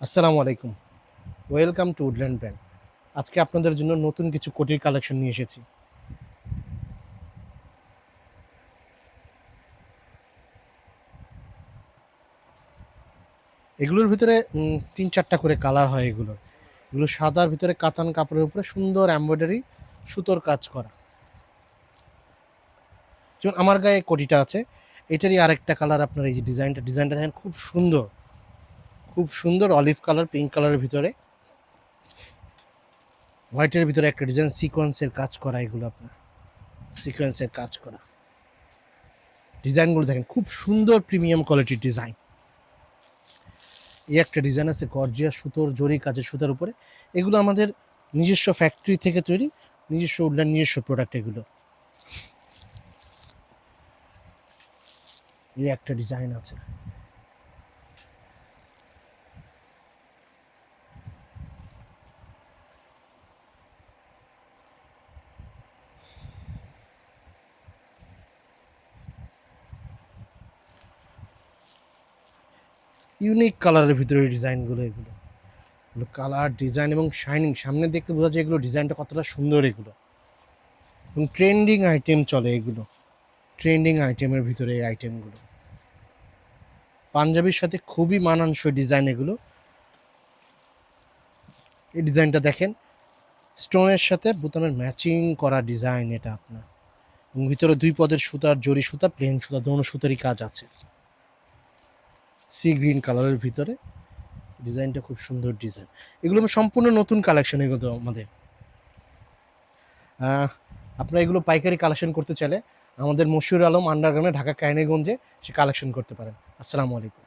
আসসালামু আলাইকুম। Welcome to woodland brand. আজকে আপনাদের জন্য নতুন কিছু কোটির কালেকশন নিয়ে এসেছি। এগুলোর ভিতরে ৩-৪টা করে কালার হয় এগুলোর। এগুলো সাদার ভিতরে কাতান কাপড়ের উপরে সুন্দর এমব্রয়ডারি সুতোর কাজ করা। যেমন আমার গায়ে কোটিটা আছে, এটারই আরেকটা কালার আপনার এই যে ডিজাইনটা দেখেন খুব সুন্দর। খুব সুন্দর অলিভ কালার, পিঙ্ক কালারের ভিতরে, হোয়াইটের ভিতরে একটা ডিজাইন সিকোয়েন্সের কাজ করা এগুলো আপনার। সিকোয়েন্সের কাজ করা। ডিজাইনগুলো দেখেন খুব সুন্দর প্রিমিয়াম কোয়ালিটির ডিজাইন। এই একটা ডিজাইন আছে গর্জিয়াস সুতোর জরি কাজের সুতার উপরে। এগুলো আমাদের নিজস্ব ফ্যাক্টরি থেকে তৈরি, নিজস্ব উডল্যান্ড নিজস্ব প্রোডাক্ট এগুলো। এই একটা ডিজাইন আছে। ইউনিক কালারের ভিতরে ডিজাইনগুলো এগুলো। এগুলো কালার ডিজাইন এবং শাইনিং, সামনে দেখতে বোঝা যায় এগুলো ডিজাইনটা কতটা সুন্দর এগুলো। এবং ট্রেন্ডিং আইটেম চলে এগুলো। ট্রেন্ডিং আইটেমের ভিতরে এই আইটেমগুলো পাঞ্জাবির সাথে খুবই মানানসই ডিজাইন এগুলো। এই ডিজাইনটা দেখেন, স্টোনের সাথে বোতামের ম্যাচিং করা ডিজাইন এটা আপনার। এবং ভিতরে 2 পদের সুতার জরি সুতা, প্লেন সুতা, দোনো সুতারই কাজ আছে। সি গ্রিন কালারের ভিতরে ডিজাইনটা খুব সুন্দর ডিজাইন। এগুলো সম্পূর্ণ নতুন কালেকশন এগুলো আমাদের। আপনারা এগুলো পাইকারি কালেকশন করতে চাইলে আমাদের মশিউর আলম আন্ডারগ্রাউন্ডে ঢাকা কাহিনীগঞ্জে সে কালেকশন করতে পারেন। আসসালামু আলাইকুম।